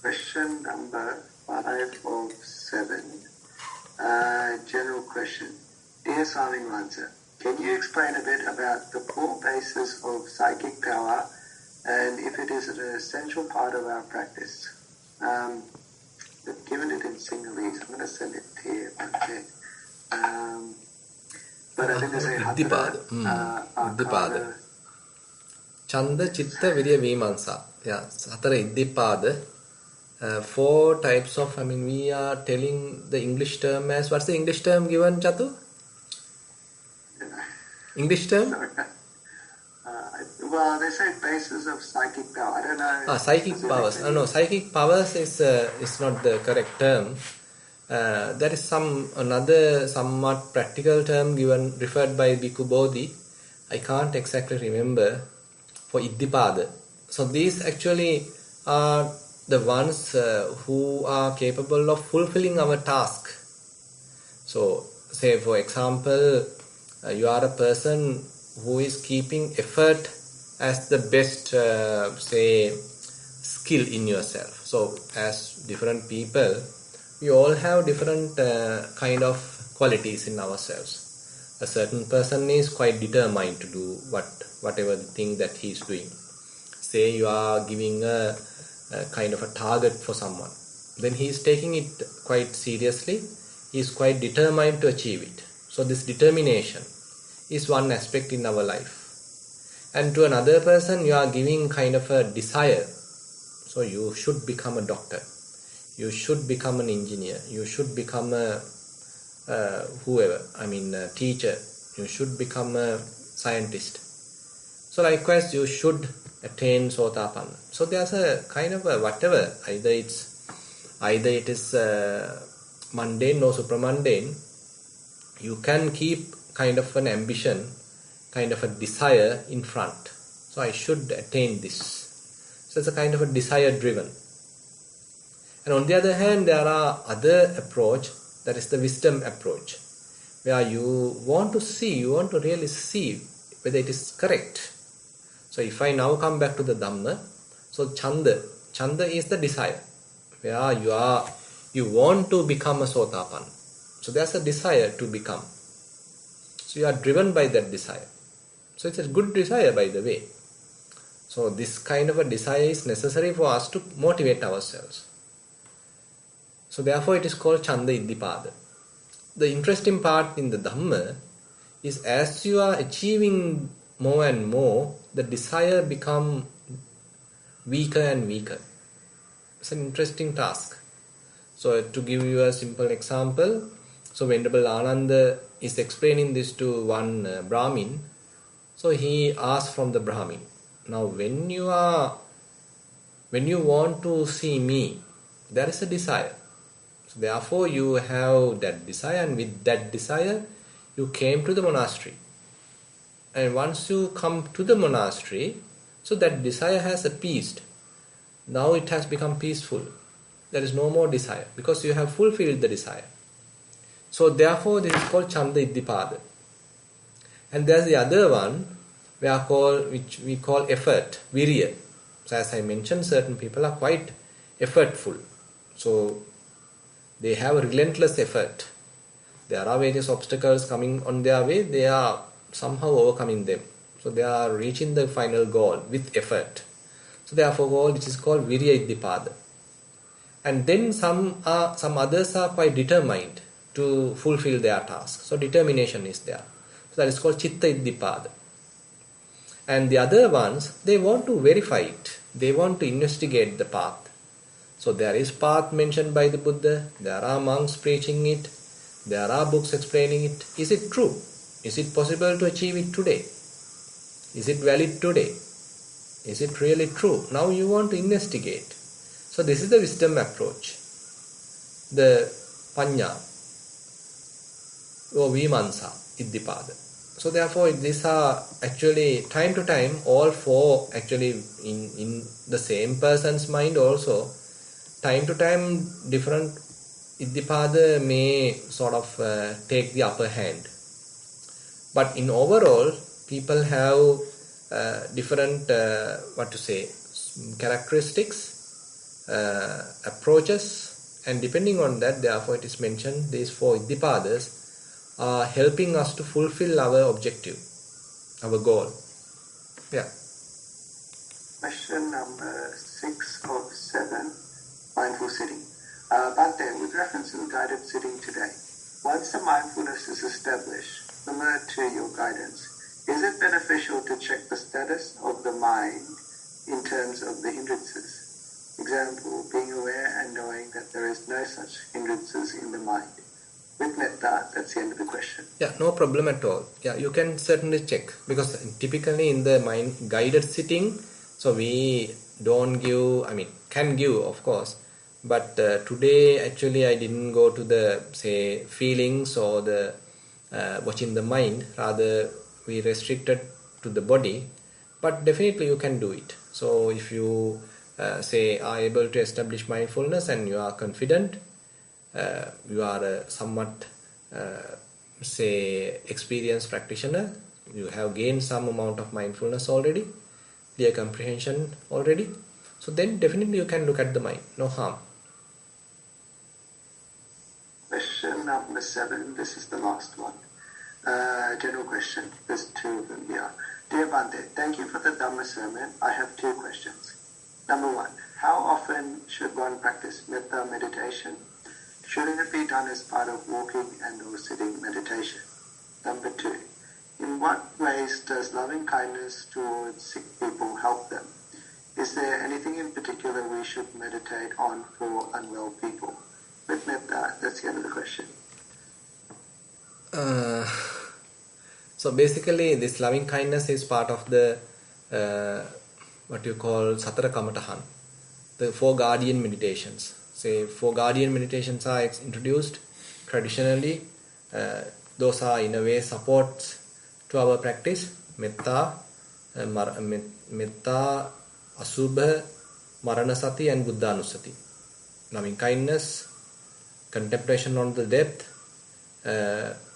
Question number 5 of 7. General question. Dear Swami Mansa, can you explain a bit about the 4 bases of psychic power and if it is an essential part of our practice? They've given it in Sinhalese. I'm going to send it here. Okay. But I think there's a Iddhipada. Chanda, Chitta, Virya, Vimansa. Yeah, Hatara Iddhipada. 4 types of, I mean, we are telling the English term as, what's the English term given, Chatu? English term? Sorry. Well, they say bases of psychic power. I don't know. Psychic powers. No, psychic powers is not the correct term. There is another somewhat practical term referred by Bhikkhu Bodhi. I can't exactly remember, for Iddhipada. So these actually are the ones who are capable of fulfilling our task. So, say for example, you are a person who is keeping effort as the best, say, skill in yourself. So, as different people, we all have different kind of qualities in ourselves. A certain person is quite determined to do whatever the thing that he is doing. Say you are giving a kind of a target for someone. then he is taking it quite seriously. He is quite determined to achieve it. So this determination is one aspect in our life. And to another person, you are giving kind of a desire. So you should become a doctor. You should become an engineer. You should become a teacher. You should become a scientist. So likewise, you should attain Sotapanna. So there's a kind of a whatever, either it is mundane or supramundane. You can keep kind of an ambition, kind of a desire in front. So I should attain this. So it's a kind of a desire driven. And on the other hand, there are other approach, that is the wisdom approach, where you want to really see whether it is correct. So if I now come back to the Dhamma, so Chanda is the desire, where you want to become a Sotapanna. So there's a desire to become. So you are driven by that desire. So it's a good desire, by the way. So this kind of a desire is necessary for us to motivate ourselves. So therefore it is called Chanda Iddipada. The interesting part in the Dhamma is as you are achieving more and more, the desire become weaker and weaker. It's an interesting task. So to give you a simple example, so Venerable Ananda is explaining this to one Brahmin. So he asked from the Brahmin, now when you want to see me, there is a desire. So therefore you have that desire, and with that desire you came to the monastery. And once you come to the monastery, so that desire has appeased. Now it has become peaceful. There is no more desire because you have fulfilled the desire. So therefore this is called Chanda Iddipada. And there's the other one which we call effort, virya. So as I mentioned, certain people are quite effortful. So they have a relentless effort. There are various obstacles coming on their way, they are somehow overcoming them. So they are reaching the final goal with effort. So therefore it is called virya iddipada. And then some others are quite determined to fulfill their task. So determination is there. So that is called chitta iddipada. And the other ones, they want to verify it. They want to investigate the path. So there is path mentioned by the Buddha. There are monks preaching it. There are books explaining it. Is it true? Is it possible to achieve it today? Is it valid today? Is it really true? Now you want to investigate. So this is the wisdom approach. The Panya or Vimansa Iddipada. So therefore these are actually time to time all four actually in the same person's mind also. Time to time different Iddipada may sort of take the upper hand. But in overall, people have different, characteristics, approaches, and depending on that, therefore it is mentioned, these four Iddipadas are helping us to fulfill our objective, our goal. Yeah. Question number 6 of 7, mindful sitting. Bhante, with reference to the guided sitting today, once the mindfulness is established, similar to your guidance, is it beneficial to check the status of the mind in terms of the hindrances? Example, being aware and knowing that there is no such hindrances in the mind. With metta, that's the end of the question. Yeah, no problem at all. Yeah, you can certainly check, because typically in the mind guided sitting, so we don't give, can give of course, but today actually I didn't go to the feelings or the watching the mind, rather we restricted to the body, but definitely you can do it. So if you are able to establish mindfulness and you are confident, you are a somewhat experienced practitioner, you have gained some amount of mindfulness already, clear comprehension already, so then definitely you can look at the mind, no harm. Question number 7, this is the last one. General question, there's 2 of them here. Dear Bhante, thank you for the Dhamma sermon. I have 2 questions. Number 1, how often should one practice metta meditation? Should it be done as part of walking and or sitting meditation? Number 2, in what ways does loving kindness towards sick people help them? Is there anything in particular we should meditate on for unwell people? With metta, that's the end of the question. So basically this loving kindness is part of the what you call Satara Kamatahan, the 4 guardian meditations. Say 4 guardian meditations are introduced traditionally. Those are in a way supports to our practice. Metta, Metta, Asubha, Maranasati and Buddhanusati. Loving kindness, contemplation on the depth,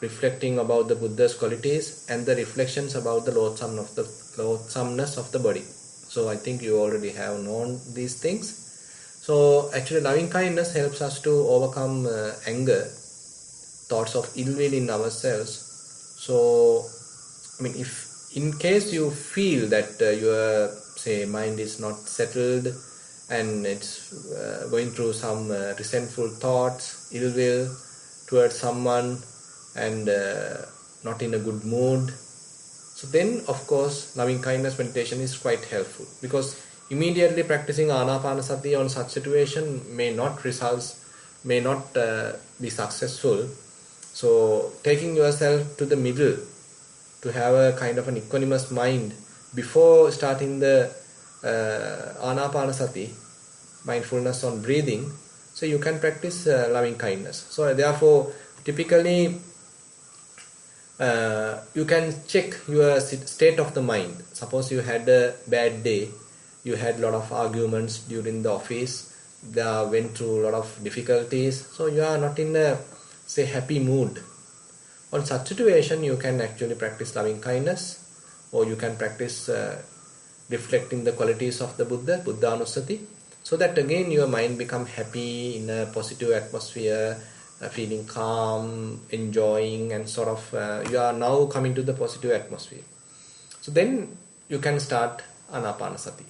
reflecting about the Buddha's qualities, and the reflections about the loathsomeness of the body. So I think you already have known these things. So actually loving kindness helps us to overcome anger, thoughts of ill will in ourselves. So I mean, if in case you feel that your say mind is not settled and it's going through some resentful thoughts, ill will towards someone, and not in a good mood, so then of course loving kindness meditation is quite helpful, because immediately practicing anapanasati on such situation may not be successful. So taking yourself to the middle, to have a kind of an equanimous mind before starting the anapanasati, mindfulness on breathing, so you can practice loving kindness. So therefore typically you can check your state of the mind. Suppose you had a bad day, you had a lot of arguments during the office, went through a lot of difficulties, so you are not in a say happy mood. On such situation you can actually practice loving kindness, or you can practice reflecting the qualities of the Buddha, Buddhanusati, so that again your mind become happy in a positive atmosphere, feeling calm, enjoying, and sort of you are now coming to the positive atmosphere. So then you can start anapanasati.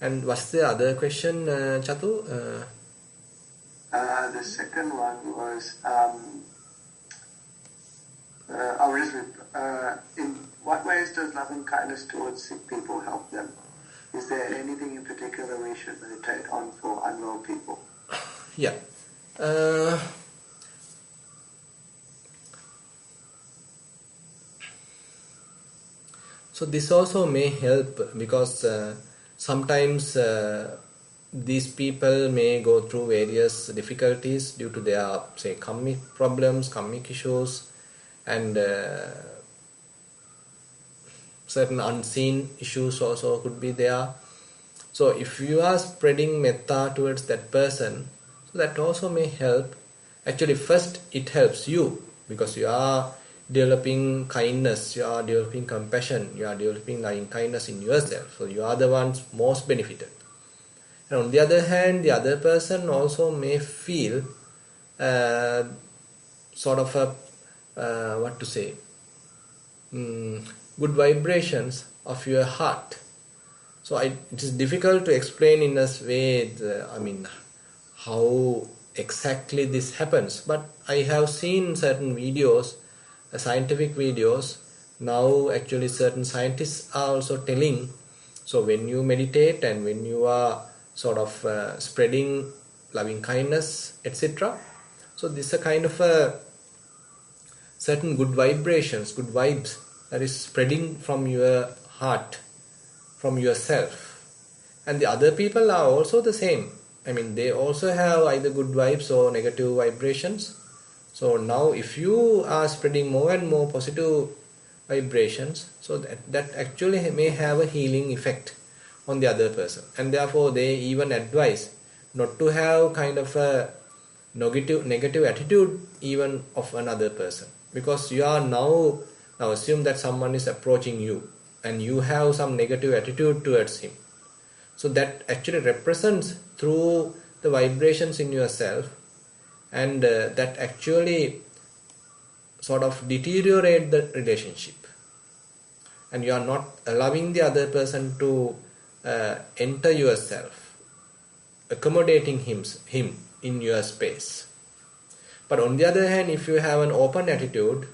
And what's the other question, Chatu? The second one was in what ways does loving kindness towards sick people help them? Is there anything in particular we should meditate on for unwell people? Yeah. So this also may help, because sometimes these people may go through various difficulties due to their say karmic problems, karmic issues, and certain unseen issues also could be there. So if you are spreading metta towards that person, so that also may help. Actually first it helps you, because you are developing kindness, you are developing compassion, you are developing loving kindness in yourself, so you are the ones most benefited. And on the other hand, the other person also may feel sort of a good vibrations of your heart. So it is difficult to explain in a way how exactly this happens, but I have seen certain videos, scientific videos. Now actually certain scientists are also telling, so when you meditate and when you are sort of spreading loving kindness, etc., so this is a kind of a certain good vibrations, good vibes that is spreading from your heart, from yourself. And the other people are also the same. I mean, they also have either good vibes or negative vibrations. So now if you are spreading more and more positive vibrations, so that actually may have a healing effect on the other person. And therefore they even advise not to have kind of a negative attitude even of another person, because you are now assume that someone is approaching you and you have some negative attitude towards him. So that actually represents through the vibrations in yourself, and that actually sort of deteriorate the relationship, and you are not allowing the other person to enter yourself. accommodating him in your space. But on the other hand, if you have an open attitude,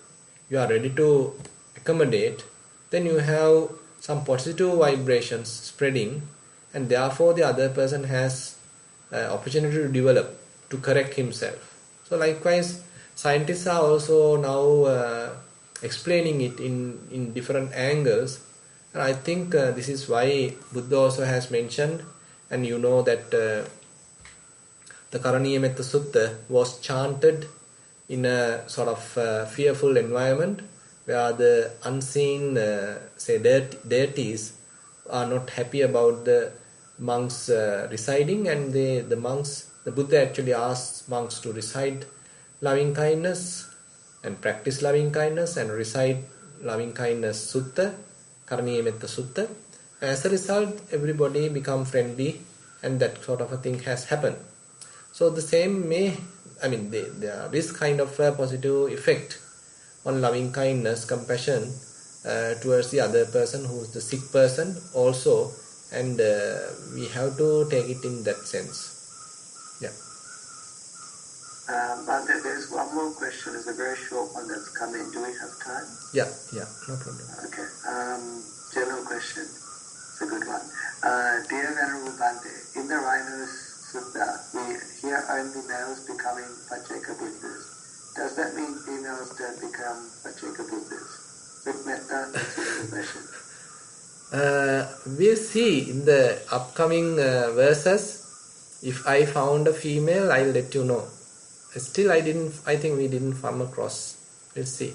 you are ready to accommodate, then you have some positive vibrations spreading, and therefore the other person has opportunity to develop, to correct himself. So likewise, scientists are also now explaining it in different angles, and I think this is why Buddha also has mentioned, and you know that the Karaniya Metta Sutta was chanted in a sort of fearful environment where the unseen deities are not happy about the monks residing, and the Buddha actually asks monks to recite loving kindness and practice loving kindness and recite loving kindness sutta, Karaniya Metta Sutta. As a result, everybody become friendly, and that sort of a thing has happened. So the same there is kind of a positive effect on loving kindness, compassion towards the other person who is the sick person also, and we have to take it in that sense. Yeah. But there's one more question. It's a very short one that's come in. Do we have time? Yeah, no problem. Okay. General question. It's a good one. Dear Venerable Bhante, in the Rhinos Sutta, we hear only males becoming Pacceka Buddhas. Does that mean females don't become Pacceka Buddhas? With metta, that's the question. We'll see in the upcoming verses. If I found a female, I'll let you know. Still, I think we didn't come across. We'll see.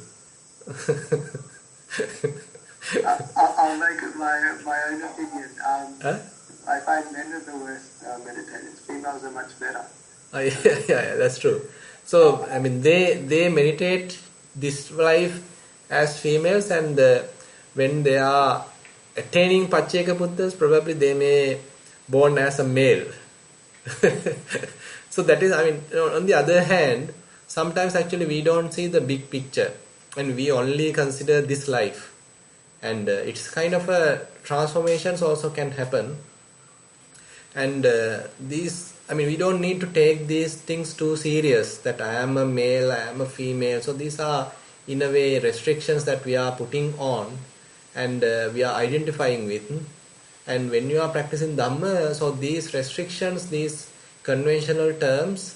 I'll make it my own opinion. I find men are the worst meditators. Females are much better. Yeah, that's true. So, they meditate this life as females, and when they are attaining Pacceka Buddhas, probably they may born as a male. So that is, on the other hand, sometimes actually we don't see the big picture, and we only consider this life, and it's kind of a transformations also can happen, and we don't need to take these things too serious, that I am a male, I am a female. So these are in a way restrictions that we are putting on, and we are identifying with. And when you are practicing Dhamma, so these restrictions, these conventional terms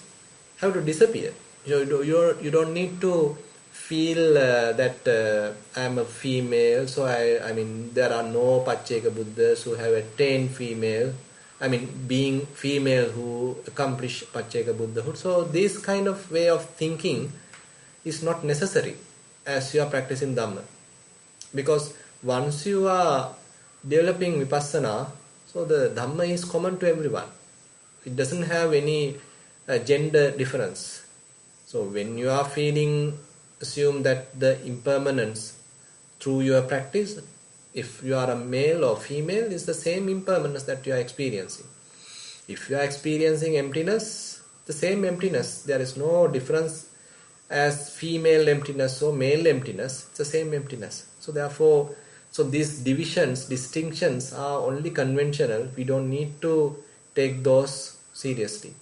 have to disappear. You don't need to feel that I am a female, so there are no Pacceka Buddhas who have attained female, being female who accomplish Pacceka Buddhahood. So this kind of way of thinking is not necessary as you are practicing Dhamma, because once you are developing Vipassana, so the Dhamma is common to everyone. It doesn't have any gender difference. So when you are feeling, assume that the impermanence through your practice, if you are a male or female, is the same impermanence that you are experiencing. If you are experiencing emptiness, the same emptiness. There is no difference as female emptiness or male emptiness. It's the same emptiness. So therefore, these distinctions are only conventional. We don't need to take those seriously.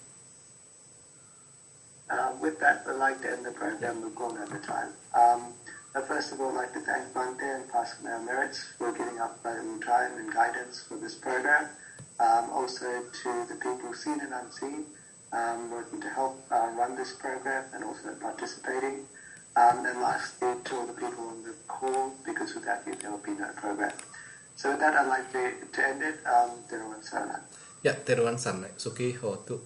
With that, I'd like to end the program. We've gone over time. First of all, I'd like to thank Bhante and Pastor Merits for giving up valuable time and guidance for this program. Also to the people seen and unseen, working to help run this program and also participating. And lastly, to all the people on the call, because without you, there will be no program. So with that, I'd like to end it. Thero Vanaya. Yeah, Thero Vanaya. Sukhi hotu.